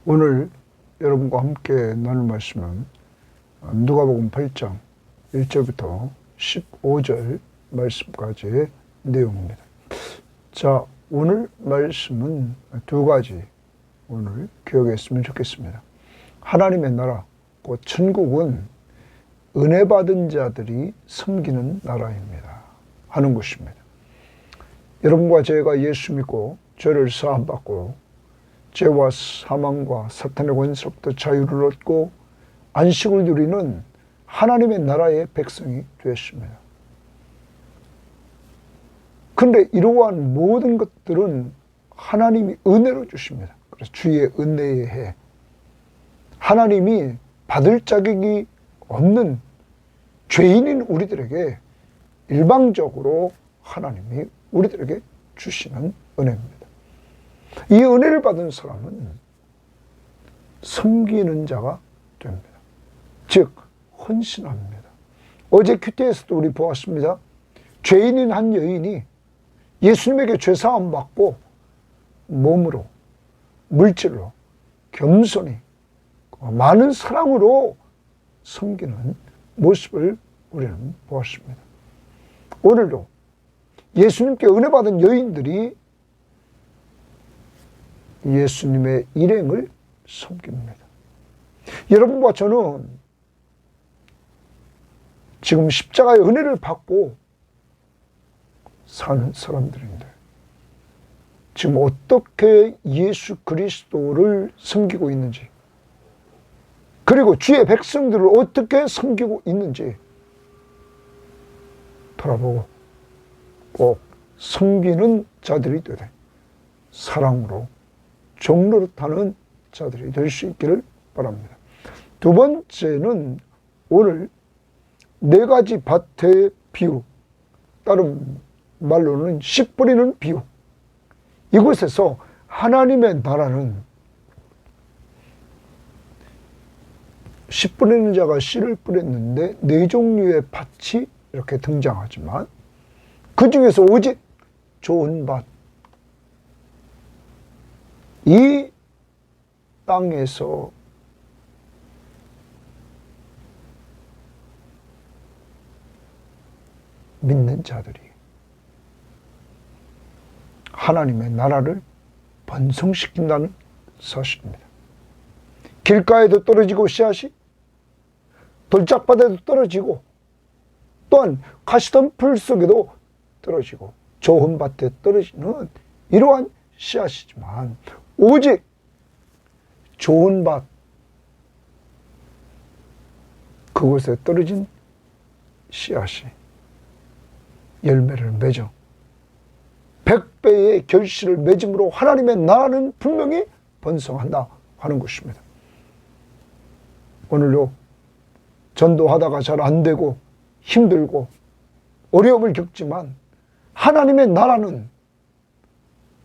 오늘 여러분과 함께 나눌 말씀은 누가복음 8장 1절부터 15절 말씀까지의 내용입니다. 자, 오늘 말씀은 두 가지 오늘 기억했으면 좋겠습니다. 하나님의 나라, 곧 천국은 은혜 받은 자들이 섬기는 나라입니다 하는 것입니다. 여러분과 제가 예수 믿고 죄를 사함받고 죄와 사망과 사탄의 권세로부터 자유를 얻고 안식을 누리는 하나님의 나라의 백성이 되었습니다. 그런데 이러한 모든 것들은 하나님이 은혜로 주십니다. 그래서 주의 은혜의 해, 하나님이 받을 자격이 없는 죄인인 우리들에게 일방적으로 하나님이 우리들에게 주시는 은혜입니다. 이 은혜를 받은 사람은 섬기는 자가 됩니다. 즉 헌신합니다. 어제 큐티에서도 우리 보았습니다. 죄인인 한 여인이 예수님에게 죄사함 받고 몸으로, 물질로, 겸손히, 많은 사랑으로 섬기는 모습을 우리는 보았습니다. 오늘도 예수님께 은혜 받은 여인들이 예수님의 일행을 섬깁니다. 여러분과 저는 지금 십자가의 은혜를 받고 사는 사람들인데 지금 어떻게 예수 그리스도를 섬기고 있는지, 그리고 주의 백성들을 어떻게 섬기고 있는지 돌아보고 꼭 섬기는 자들이 되되 사랑으로 종노릇하는 자들이 될 수 있기를 바랍니다. 두 번째는 오늘 네 가지 밭의 비유, 다른 말로는 씨 뿌리는 비유. 이곳에서 하나님의 나라는 씨 뿌리는 자가 씨를 뿌렸는데 네 종류의 밭이 이렇게 등장하지만 그 중에서 오직 좋은 밭, 이 땅에서 믿는 자들이 하나님의 나라를 번성시킨다는 사실입니다. 길가에도 떨어지고 씨앗이, 돌짝밭에도 떨어지고, 또한 가시덤 풀 속에도 떨어지고 좋은 밭에 떨어지는 이러한 씨앗이지만 오직 좋은 밭, 그곳에 떨어진 씨앗이 열매를 맺어 100배의 결실을 맺음으로 하나님의 나라는 분명히 번성한다 하는 것입니다. 오늘도 전도하다가 잘 안 되고 힘들고 어려움을 겪지만 하나님의 나라는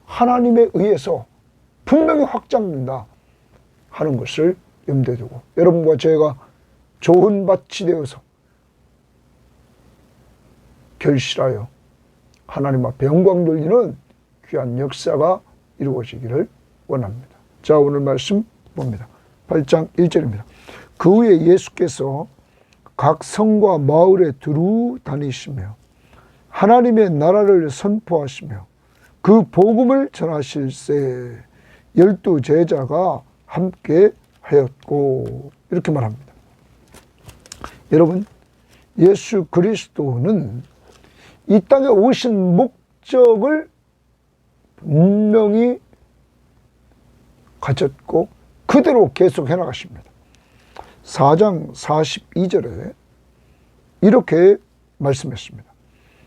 하나님에 의해서 분명히 확장된다 하는 것을 염두에 두고 여러분과 제가 좋은 밭이 되어서 결실하여 하나님 앞에 영광 돌리는 귀한 역사가 이루어지기를 원합니다. 자, 오늘 말씀 봅니다. 8장 1절입니다. 그 후에 예수께서 각 성과 마을에 두루 다니시며 하나님의 나라를 선포하시며 그 복음을 전하실세 12 제자가 함께 하였고, 이렇게 말합니다. 여러분, 예수 그리스도는 이 땅에 오신 목적을 분명히 가졌고 그대로 계속 해나가십니다. 4장 42절에 이렇게 말씀했습니다.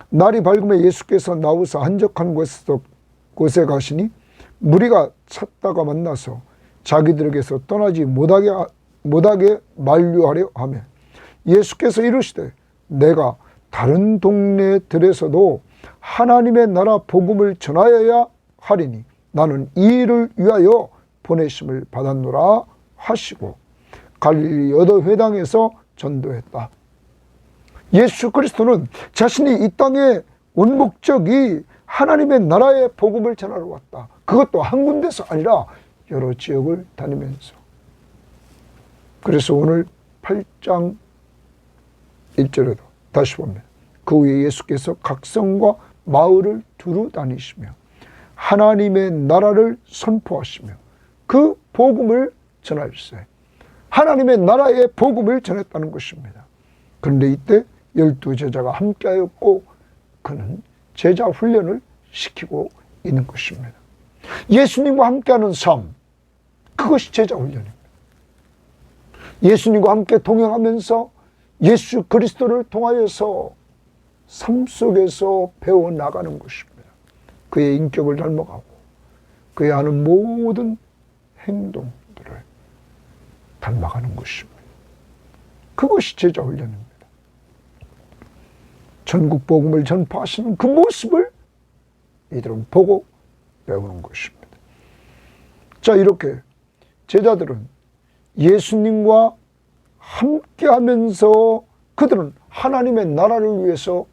날이 밝으면 예수께서 나오사 한적한 곳에 가시니 무리가 찾다가 만나서 자기들에게서 떠나지 못하게 만류하려 하며 예수께서 이르시되 내가 다른 동네들에서도 하나님의 나라 복음을 전하여야 하리니 나는 이 일을 위하여 보내심을 받았노라 하시고 갈릴리 여러 회당에서 전도했다. 예수 그리스도는 자신이 이 땅에 온 목적이 하나님의 나라의 복음을 전하러 왔다. 그것도 한 군데서 아니라 여러 지역을 다니면서, 그래서 오늘 8장 1절에도 다시 보면 그 후에 예수께서 각 성과 마을을 두루 다니시며 하나님의 나라를 선포하시며 그 복음을 전하셨어요. 하나님의 나라의 복음을 전했다는 것입니다. 그런데 이때 12제자가 함께하였고 그는 제자 훈련을 시키고 있는 것입니다. 예수님과 함께하는 삶, 그것이 제자 훈련입니다. 예수님과 함께 동행하면서 예수 그리스도를 통하여서 삶 속에서 배워나가는 것입니다. 그의 인격을 닮아가고 그의 하는 모든 행동들을 닮아가는 것입니다. 그것이 제자 훈련입니다. 전국 복음을 전파하시는 그 모습을 이들은 보고 배우는 것입니다. 자, 이렇게 제자들은 예수님과 함께하면서 그들은 하나님의 나라를 위해서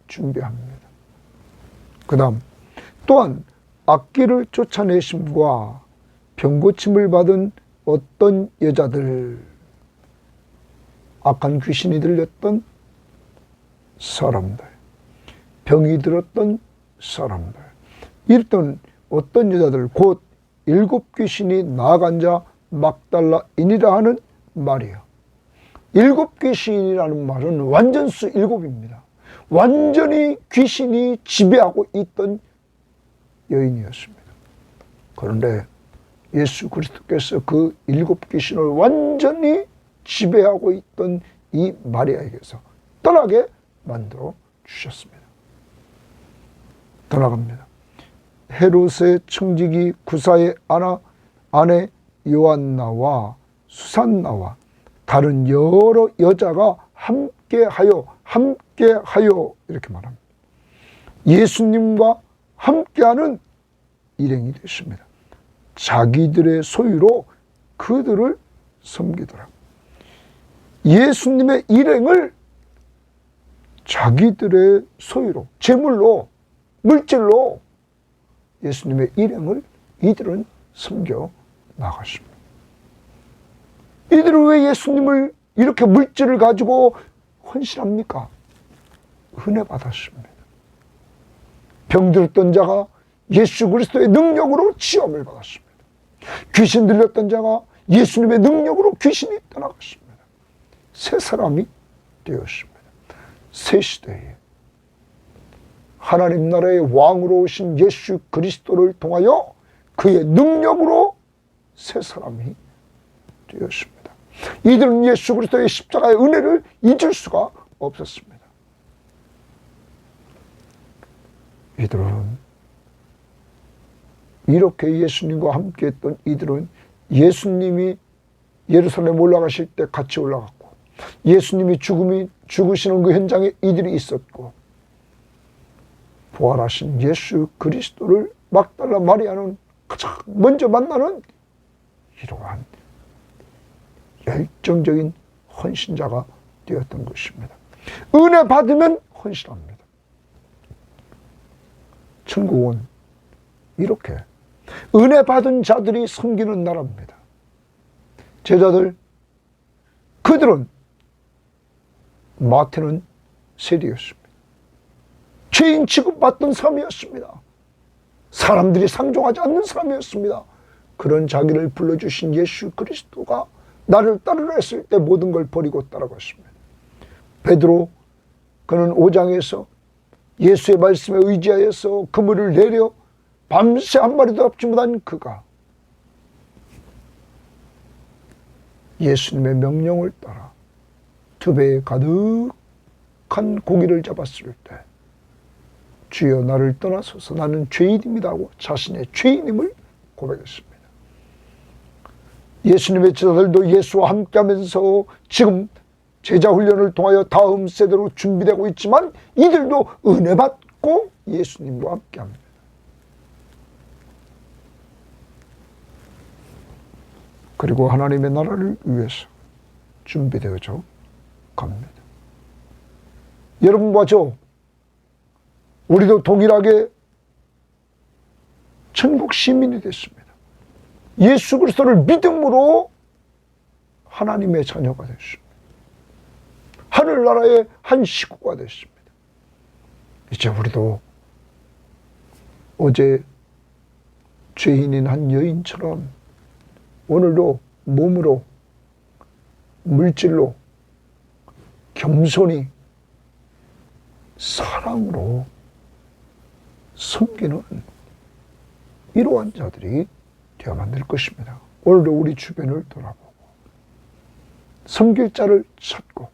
준비합니다. 그 다음 또한 악귀를 쫓아내심과 병고침을 받은 어떤 여자들, 악한 귀신이 들렸던 사람들, 병이 들었던 사람들, 이랬던 어떤 여자들, 곧 7 귀신이 나아간 자 막달라인이라 하는 말이에요. 7 귀신이라는 말은 완전수 7입니다. 완전히 귀신이 지배하고 있던 여인이었습니다. 그런데 예수 그리스도께서 그 7 귀신을 완전히 지배하고 있던 이 마리아에게서 떠나게 만들어 주셨습니다. 떠나갑니다. 헤롯의 청지기 구사의 아내 요한나와 수산나와 다른 여러 여자가 함께하여 이렇게 말합니다. 예수님과 함께하는 일행이 되십니다. 자기들의 소유로 그들을 섬기더라. 예수님의 일행을 자기들의 소유로, 재물로, 물질로 예수님의 일행을 이들은 섬겨 나갔습니다. 이들은 왜 예수님을 이렇게 물질을 가지고 헌신합니까? 은혜 받았습니다. 병들었던 자가 예수 그리스도의 능력으로 치유함을 받았습니다. 귀신 들렸던 자가 예수님의 능력으로 귀신이 떠나갔습니다. 새 사람이 되었습니다. 새 시대에 하나님 나라의 왕으로 오신 예수 그리스도를 통하여 그의 능력으로 새 사람이 되었습니다. 이들은 예수 그리스도의 십자가의 은혜를 잊을 수가 없었습니다. 이들은 이렇게 예수님과 함께했던 이들은 예수님이 예루살렘 올라가실 때 같이 올라갔고, 예수님이 죽으시는 그 현장에 이들이 있었고, 부활하신 예수 그리스도를 막달라 마리아는 가장 먼저 만나는 이러한 열정적인 헌신자가 되었던 것입니다. 은혜 받으면 헌신합니다. 천국은 이렇게 은혜 받은 자들이 섬기는 나라입니다. 제자들, 그들은 마태는 세리였습니다. 죄인 취급받던 사람이었습니다. 사람들이 상종하지 않는 사람이었습니다. 그런 자기를 불러주신 예수 그리스도가 나를 따르라 했을 때 모든 걸 버리고 따라갔습니다. 베드로, 그는 5장에서 예수의 말씀에 의지하여서 그물을 내려 밤새 한 마리도 잡지 못한 그가 예수님의 명령을 따라 2배에 가득한 고기를 잡았을 때 주여 나를 떠나소서 나는 죄인입니다 하고 자신의 죄인임을 고백했습니다. 예수님의 제자들도 예수와 함께하면서 지금 제자 훈련을 통하여 다음 세대로 준비되고 있지만 이들도 은혜 받고 예수님과 함께합니다. 그리고 하나님의 나라를 위해서 준비되어져 갑니다. 여러분과 저, 우리도 동일하게 천국 시민이 됐습니다. 예수 그리스도를 믿음으로 하나님의 자녀가 됐습니다. 하늘나라의 한 식구가 됐습니다. 이제 우리도 어제 죄인인 한 여인처럼 오늘도 몸으로, 물질로, 겸손히, 사랑으로 섬기는 이러한 자들이 되어만 될 것입니다. 오늘도 우리 주변을 돌아보고 섬길 자를 찾고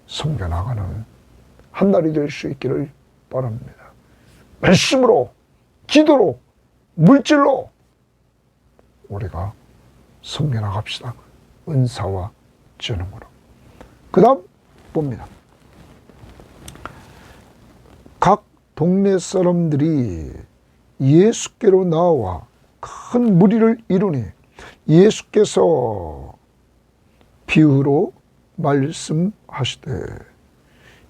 섬겨나가는 한 날이 될 수 있기를 바랍니다. 말씀으로, 기도로, 물질로 우리가 섬겨나갑시다. 은사와 전능으로. 그 다음 봅니다. 각 동네 사람들이 예수께로 나와 큰 무리를 이루니 예수께서 비유로 말씀하시되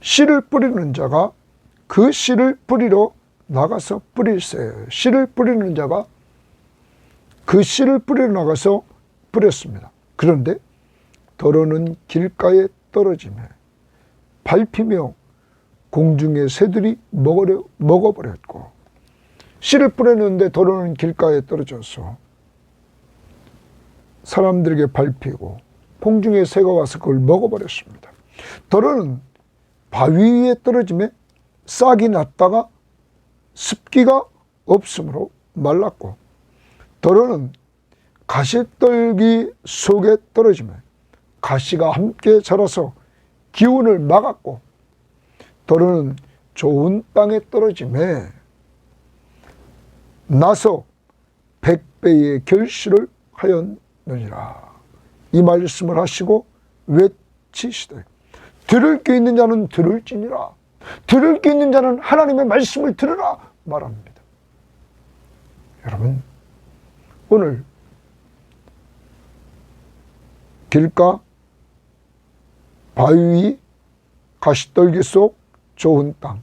씨를 뿌리는 자가 그 씨를 뿌리러 나가서 뿌릴세. 씨를 뿌리는 자가 그 씨를 뿌리러 나가서 뿌렸습니다. 그런데 더러는 길가에 떨어지며 밟히며 공중의 새들이 먹어버렸고, 씨를 뿌렸는데 더러는 길가에 떨어져서 사람들에게 밟히고 공중의 새가 와서 그걸 먹어버렸습니다. 더러는 바위 위에 떨어지며 싹이 났다가 습기가 없으므로 말랐고, 더러는 가시떨기 속에 떨어지며 가시가 함께 자라서 기운을 막았고, 더러는 좋은 땅에 떨어지며 나서 100배의 결실을 하였느니라. 이 말씀을 하시고 외치시되 들을 게 있는 자는 들을지니라. 들을 게 있는 자는 하나님의 말씀을 들으라 말합니다. 여러분, 오늘 길가, 바위, 가시떨기 속 좋은 땅,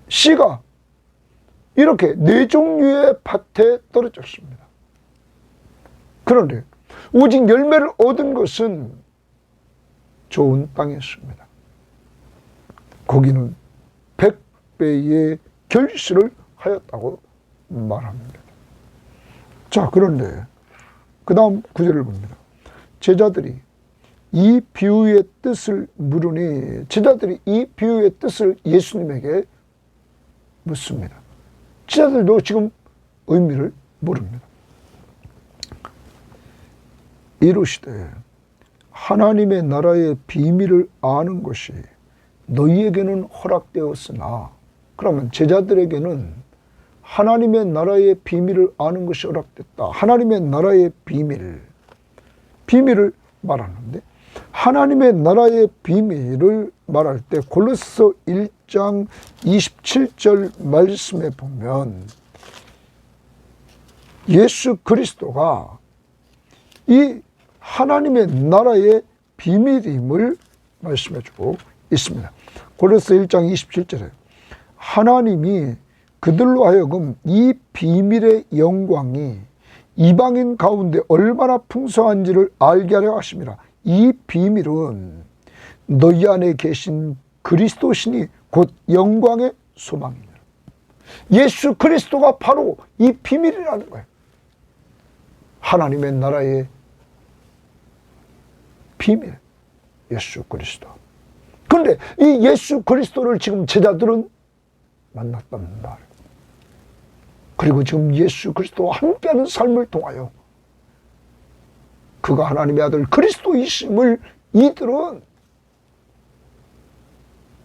씨가 이렇게 4종류의 밭에 떨어졌습니다. 그런데 오직 열매를 얻은 것은 좋은 땅이었습니다. 거기는 100배의 결실을 하였다고 말합니다. 자, 그런데 그 다음 구절을 봅니다. 제자들이 이 비유의 뜻을 물으니, 제자들이 이 비유의 뜻을 예수님에게 묻습니다. 제자들도 지금 의미를 모릅니다. 이르시되 하나님의 나라의 비밀을 아는 것이 너희에게는 허락되었으나, 그러면 제자들에게는 하나님의 나라의 비밀을 아는 것이 허락됐다. 하나님의 나라의 비밀을 말하는데, 하나님의 나라의 비밀을 말할 때 골로새 1장 27절 말씀에 보면 예수 그리스도가 이 하나님의 나라의 비밀임을 말씀해주고 있습니다. 골로새 1장 27절에 하나님이 그들로 하여금 이 비밀의 영광이 이방인 가운데 얼마나 풍성한지를 알게 하려 하심이라. 이 비밀은 너희 안에 계신 그리스도시니 곧 영광의 소망이니라. 예수 그리스도가 바로 이 비밀이라는 거예요. 하나님의 나라의 비밀, 예수 그리스도. 그런데 이 예수 그리스도를 지금 제자들은 만났단 말이에요. 그리고 지금 예수 그리스도와 함께하는 삶을 통하여 그가 하나님의 아들 그리스도이심을 이들은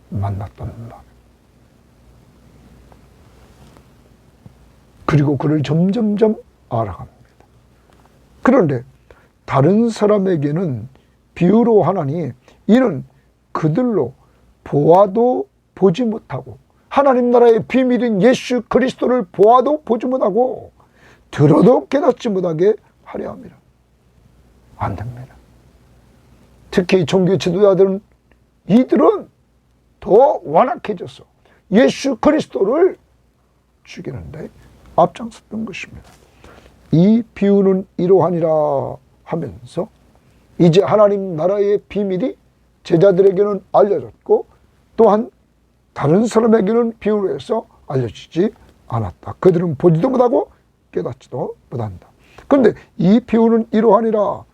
만났단 말이에요. 그리고 그를 점점점 알아갑니다. 그런데 다른 사람에게는 비유로 하나니 이는 그들로 보아도 보지 못하고, 하나님 나라의 비밀인 예수 그리스도를 보아도 보지 못하고 들어도 깨닫지 못하게 하려 합니다. 안 됩니다. 특히 종교 지도자들은 이들은 더 완악해져서 예수 그리스도를 죽이는데 앞장섰던 것입니다. 이 비유는 이러하니라 하면서 이제 하나님 나라의 비밀이 제자들에게는 알려졌고 또한 다른 사람에게는 비유로 해서 알려지지 않았다. 그들은 보지도 못하고 깨닫지도 못한다. 그런데 이 비유는 이러하니라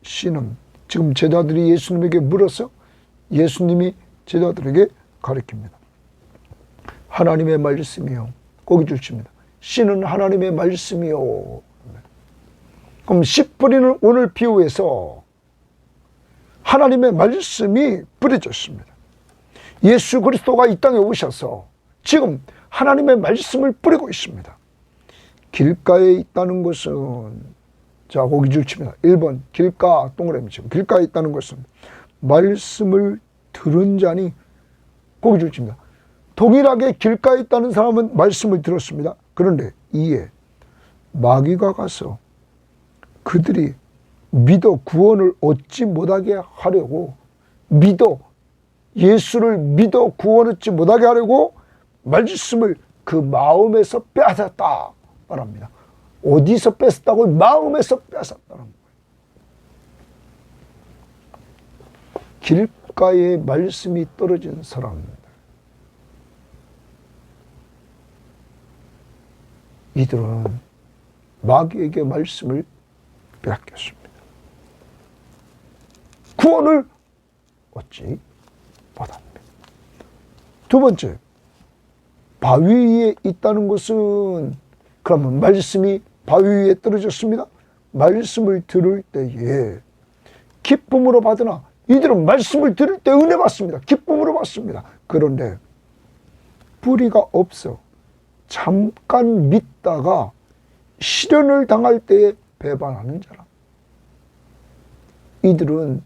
씨는 지금 제자들이 예수님에게 물어서 예수님이 제자들에게 가르칩니다. 하나님의 말씀이요. 거기 주십니다. 씨는 하나님의 말씀이요. 그럼 씨 뿌리는 오늘 비유에서 하나님의 말씀이 뿌려졌습니다. 예수 그리스도가 이 땅에 오셔서 지금 하나님의 말씀을 뿌리고 있습니다. 길가에 있다는 것은, 자, 거기 줄칩니다. 1번, 길가, 동그라미 치고, 길가에 있다는 것은 말씀을 들은 자니, 거기 줄칩니다. 동일하게 길가에 있다는 사람은 말씀을 들었습니다. 그런데 이에 마귀가 가서 그들이 믿어 구원을 얻지 못하게 하려고, 예수를 믿어 구원 얻지 못하게 하려고 말씀을 그 마음에서 빼앗았다 말합니다. 어디서 뺐었다고? 마음에서 뺏었다는 거예요. 길가에 말씀이 떨어진 사람들, 이들은 마귀에게 말씀을 빼앗겼습니다. 구원을 얻지 못합니다. 두 번째, 바위 위에 있다는 것은, 그러면 말씀이 바위 위에 떨어졌습니다. 말씀을 들을 때에 기쁨으로 받으나, 이들은 말씀을 들을 때 은혜 받습니다. 기쁨으로 받습니다. 그런데 뿌리가 없어 잠깐 믿다가 시련을 당할 때에 배반하는 자라. 이들은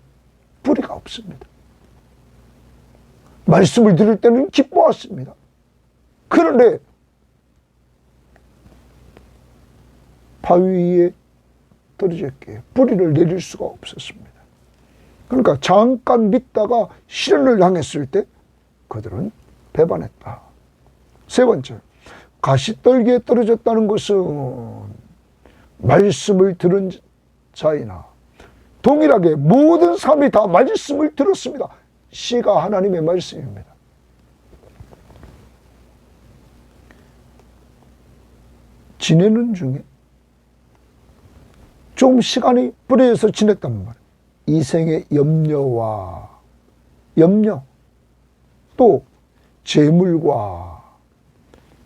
뿌리가 없습니다. 말씀을 들을 때는 기뻐했습니다. 그런데 바위 위에 떨어졌기에 뿌리를 내릴 수가 없었습니다. 그러니까 잠깐 믿다가 시련을 당했을 때 그들은 배반했다. 세 번째, 가시떨기에 떨어졌다는 것은 말씀을 들은 자이나 동일하게 모든 사람이 다 말씀을 들었습니다. 씨가 하나님의 말씀입니다. 지내는 중에 좀 시간이 뿌려져서 지냈단 말이에요. 이생의 염려와 또 재물과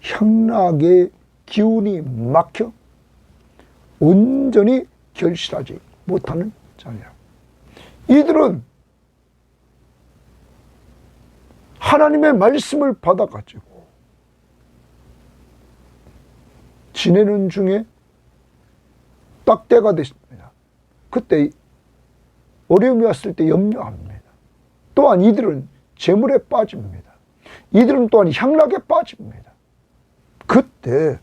향락의 기운이 막혀 온전히 결실하지 못하는 자녀. 이들은 하나님의 말씀을 받아가지고 지내는 중에 딱 때가 됐습니다. 그때 어려움이 왔을 때 염려합니다. 또한 이들은 재물에 빠집니다. 이들은 또한 향락에 빠집니다. 그때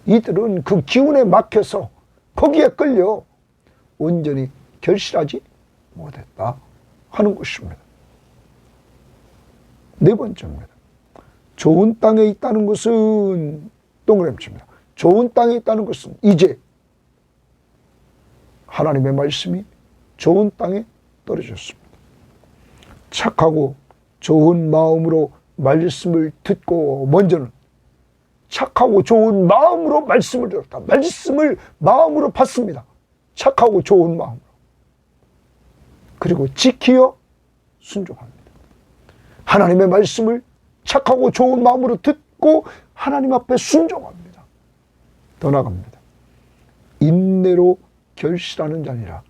이들은 그 기운에 막혀서 거기에 끌려 온전히 결실하지 못했다 하는 것입니다. 네 번째입니다. 좋은 땅에 있다는 것은, 동그라미 칩니다. 좋은 땅에 있다는 것은 이제 하나님의 말씀이 좋은 땅에 떨어졌습니다. 착하고 좋은 마음으로 말씀을 듣고, 먼저는 착하고 좋은 마음으로 말씀을 들었다. 말씀을 마음으로 받습니다. 착하고 좋은 마음으로. 그리고 지키어 순종합니다. 하나님의 말씀을 착하고 좋은 마음으로 듣고 하나님 앞에 순종합니다. 더 나갑니다. 인내로 결실하는 자니라.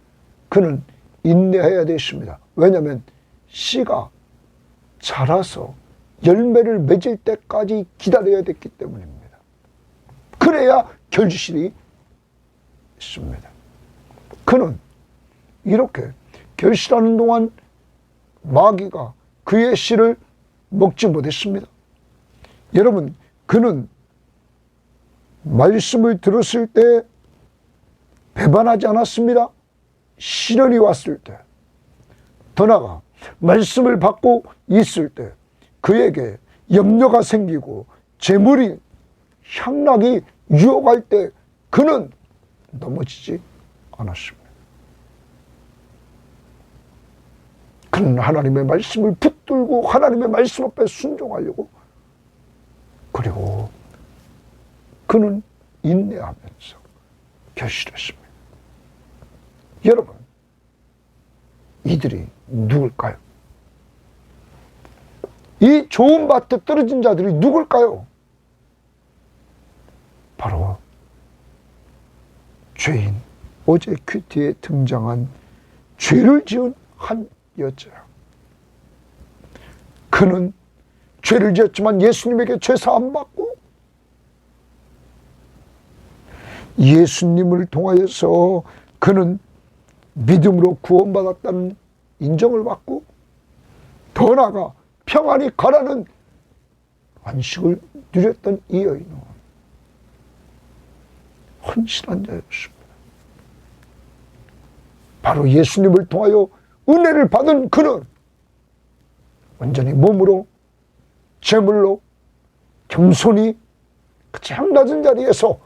그는 인내해야 되십니다. 왜냐하면 씨가 자라서 열매를 맺을 때까지 기다려야 됐기 때문입니다. 그래야 결실이 있습니다. 그는 이렇게 결실하는 동안 마귀가 그의 씨를 먹지 못했습니다. 여러분, 그는 말씀을 들었을 때 배반하지 않았습니다. 시련이 왔을 때, 더 나아가 말씀을 받고 있을 때 그에게 염려가 생기고 재물이 향락이 유혹할 때 그는 넘어지지 않았습니다. 그는 하나님의 말씀을 붙들고 하나님의 말씀 앞에 순종하려고, 그리고 그는 인내하면서 결실했습니다. 여러분, 이들이 누굴까요? 이 좋은 밭에 떨어진 자들이 누굴까요? 바로 죄인, 어제 큐티에 등장한 죄를 지은 한 여자야. 그는 죄를 지었지만 예수님에게 죄사함 받고 예수님을 통하여서 그는 믿음으로 구원받았다는 인정을 받고, 더 나아가 평안히 가라는 안식을 누렸던 이 여인은 헌신한 자였습니다. 바로 예수님을 통하여 은혜를 받은 그는 온전히 몸으로, 재물로, 겸손히 가장 낮은 자리에서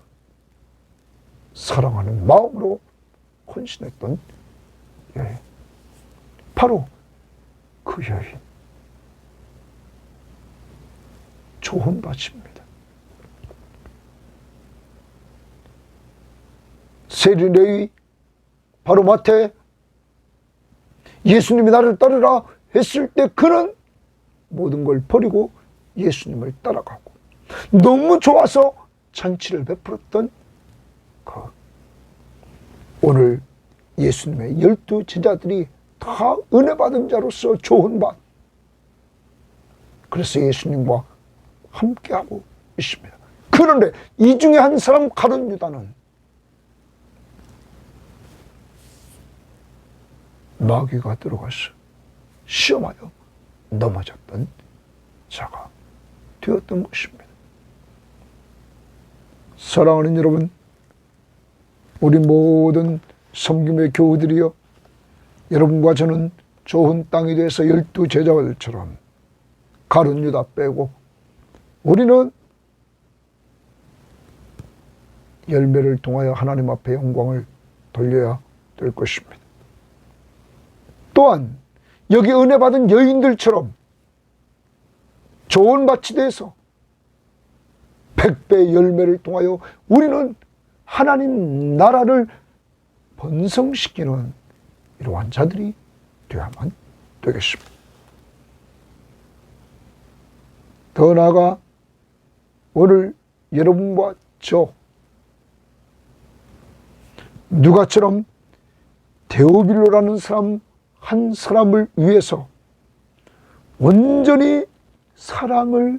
사랑하는 마음으로 헌신했던 여인, 바로 그 여인, 좋은 밭입니다. 세리레위, 바로 마태, 예수님이 나를 따르라 했을 때 그는 모든 걸 버리고 예수님을 따라가고, 너무 좋아서 잔치를 베풀었던 오늘 예수님의 12 제자들이 다 은혜 받은 자로서 좋은 밭, 그래서 예수님과 함께하고 있습니다. 그런데 이 중에 한 사람 가룟 유다는 마귀가 들어가서 시험하여 넘어졌던 자가 되었던 것입니다. 사랑하는 여러분, 우리 모든 섬김의 교우들이여, 여러분과 저는 좋은 땅이 돼서 12 제자들처럼 가룟 유다 빼고 우리는 열매를 통하여 하나님 앞에 영광을 돌려야 될 것입니다. 또한 여기 은혜 받은 여인들처럼 좋은 밭이 돼서 100배의 열매를 통하여 우리는 하나님 나라를 번성시키는 이러한 자들이 되어야만 되겠습니다. 더 나아가 오늘 여러분과 저 누가처럼 데오빌로라는 사람 한 사람을 위해서 온전히 사랑을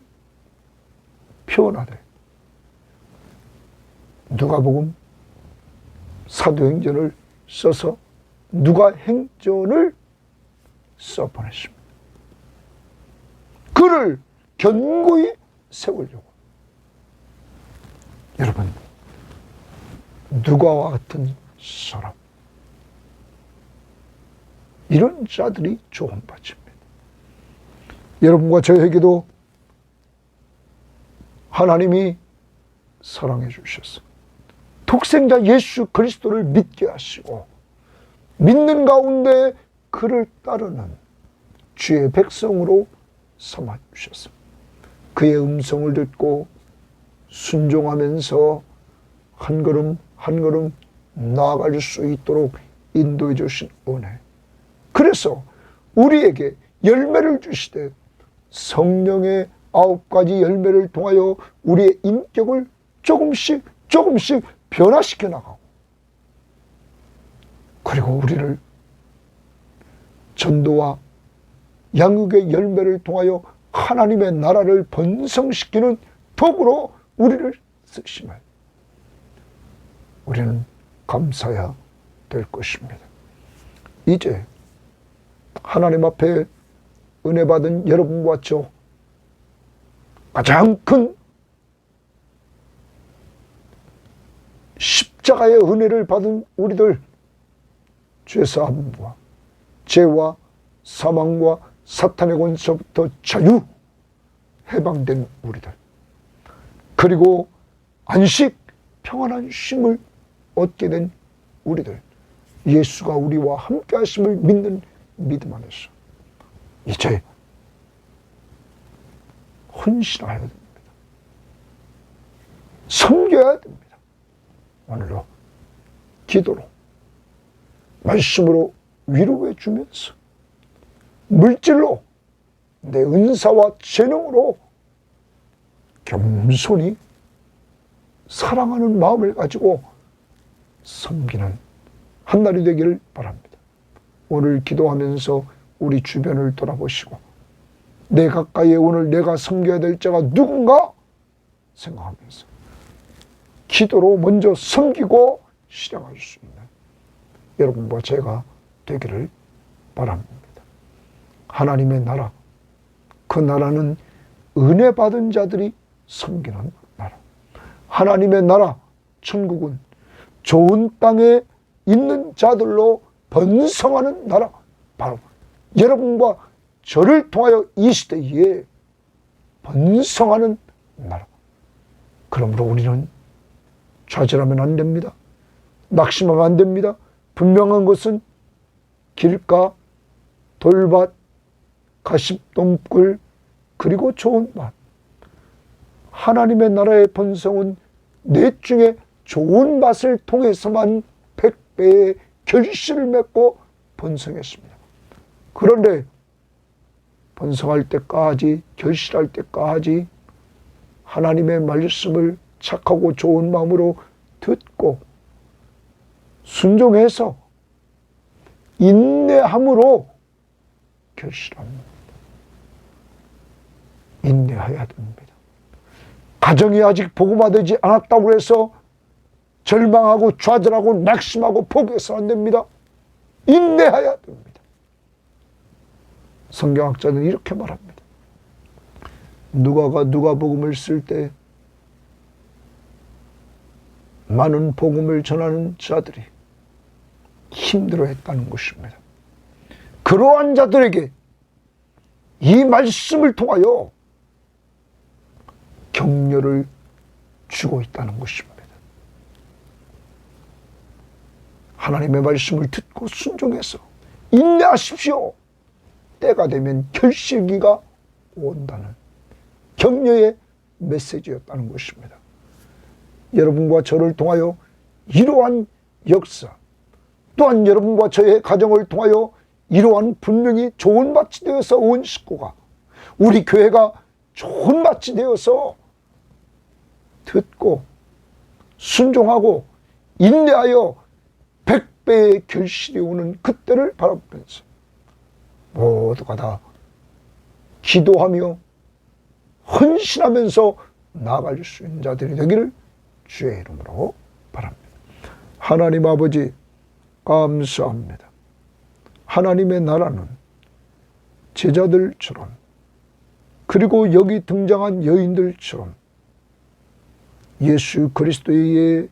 표현하되, 누가복음, 사도행전을 써서 누가행전을 써보냈습니다. 그를 견고히 세우려고. 여러분, 누가와 같은 사람, 이런 자들이 좋은 밭입니다. 여러분과 저에게도 하나님이 사랑해 주셔서 독생자 예수 그리스도를 믿게 하시고, 믿는 가운데 그를 따르는 주의 백성으로 삼아 주셨습니다. 그의 음성을 듣고 순종하면서 한 걸음 한 걸음 나아갈 수 있도록 인도해 주신 은혜, 그래서 우리에게 열매를 주시되 성령의 9가지 열매를 통하여 우리의 인격을 조금씩 변화시켜 나가고, 그리고 우리를 전도와 양육의 열매를 통하여 하나님의 나라를 번성시키는 도구로 우리를 쓰심을 우리는 감사해야 될 것입니다. 이제 하나님 앞에 은혜 받은 여러분과 저 가장 큰 십자가의 은혜를 받은 우리들, 죄사함과 죄와 사망과 사탄의 권세로부터 자유 해방된 우리들, 그리고 안식 평안한 쉼을 얻게 된 우리들, 예수가 우리와 함께 하심을 믿는 믿음 안에서 이제 헌신하여야 됩니다. 섬겨야 됩니다. 오늘도 기도로, 말씀으로 위로해 주면서, 물질로, 내 은사와 재능으로 겸손히 사랑하는 마음을 가지고 섬기는 한날이 되기를 바랍니다. 오늘 기도하면서 우리 주변을 돌아보시고, 내 가까이에 오늘 내가 섬겨야 될 자가 누군가 생각하면서 기도로 먼저 섬기고 실행할 수 있는 여러분과 제가 되기를 바랍니다. 하나님의 나라, 그 나라는 은혜 받은 자들이 섬기는 나라. 하나님의 나라, 천국은 좋은 땅에 있는 자들로 번성하는 나라, 바로 여러분과 저를 통하여 이 시대에 번성하는 나라. 그러므로 우리는 좌절하면 안 됩니다. 낙심하면 안 됩니다. 분명한 것은 길가, 돌밭, 가십동굴, 그리고 좋은 맛. 하나님의 나라의 번성은 넷 중에 좋은 맛을 통해서만 100배의 결실을 맺고 번성했습니다. 그런데 번성할 때까지, 결실할 때까지 하나님의 말씀을 착하고 좋은 마음으로 듣고 순종해서 인내함으로 결실합니다. 인내해야 됩니다. 가정이 아직 복음화되지 않았다고 해서 절망하고 좌절하고 낙심하고 포기해서는 안 됩니다. 인내해야 됩니다. 성경학자는 이렇게 말합니다. 누가가 누가복음을 쓸 때 많은 복음을 전하는 자들이 힘들어했다는 것입니다. 그러한 자들에게 이 말씀을 통하여 격려를 주고 있다는 것입니다. 하나님의 말씀을 듣고 순종해서 인내하십시오. 때가 되면 결실기가 온다는 격려의 메시지였다는 것입니다. 여러분과 저를 통하여 이러한 역사, 또한 여러분과 저의 가정을 통하여 이러한 분명히 좋은 밭이 되어서 온 식구가, 우리 교회가 좋은 밭이 되어서 듣고 순종하고 인내하여 100배의 결실이 오는 그때를 바라보면서 모두가 다 기도하며 헌신하면서 나아갈 수 있는 자들이 되기를 주의 이름으로 바랍니다. 하나님 아버지, 감사합니다. 하나님의 나라는 제자들처럼, 그리고 여기 등장한 여인들처럼 예수 그리스도의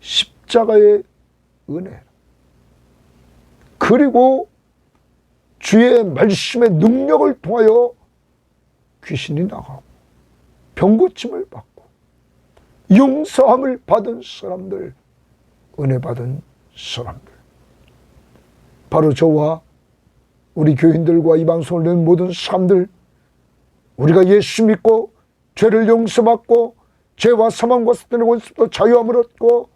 십자가의 은혜, 그리고 주의 말씀의 능력을 통하여 귀신이 나가고 병고침을 받고 용서함을 받은 사람들, 은혜 받은 사람들, 바로 저와 우리 교인들과 이 방송을 듣는 모든 사람들, 우리가 예수 믿고 죄를 용서받고 죄와 사망과 사탄의 원수도 자유함을 얻고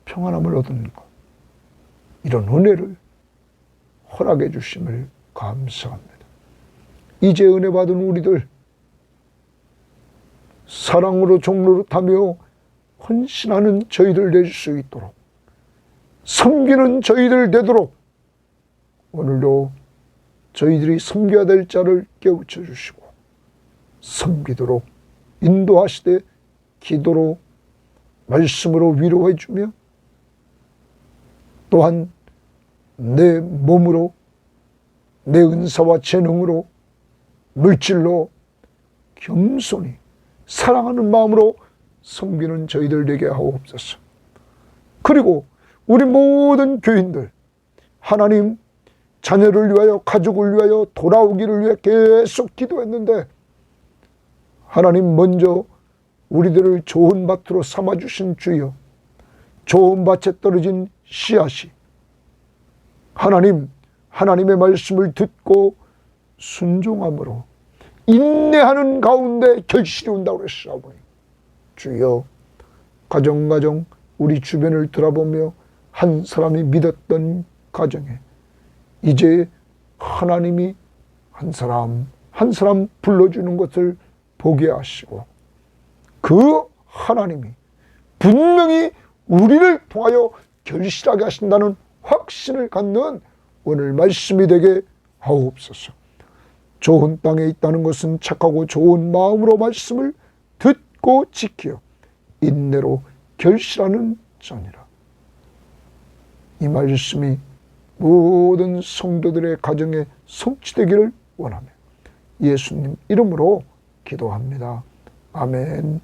평안함을 얻는 것, 이런 은혜를 허락해 주심을 감사합니다. 이제 은혜 받은 우리들 사랑으로 종노릇하며 헌신하는 저희들 될 수 있도록, 섬기는 저희들 되도록 오늘도 저희들이 섬겨야 될 자를 깨우쳐 주시고 섬기도록 인도하시되 기도로 말씀으로 위로해 주며 또한 내 몸으로 내 은사와 재능으로 물질로 겸손히 사랑하는 마음으로 섬기는 저희들 되게 하옵소서. 그리고 우리 모든 교인들, 하나님 자녀를 위하여 가족을 위하여 돌아오기를 위해 계속 기도했는데 하나님 먼저 우리들을 좋은 밭으로 삼아주신 주여, 좋은 밭에 떨어진 씨앗이 하나님의 말씀을 듣고 순종함으로 인내하는 가운데 결실이 온다고 그랬사오니 주여 가정 우리 주변을 돌아보며 한 사람이 믿었던 가정에 이제 하나님이 한 사람 불러주는 것을 보게 하시고 그 하나님이 분명히 우리를 통하여 결실하게 하신다는 확신을 갖는 오늘 말씀이 되게 하옵소서. 좋은 땅에 있다는 것은 착하고 좋은 마음으로 말씀을 듣고 지키어 인내로 결실하는 자니라. 이 말씀이 모든 성도들의 가정에 성취되기를 원하며 예수님 이름으로 기도합니다. 아멘.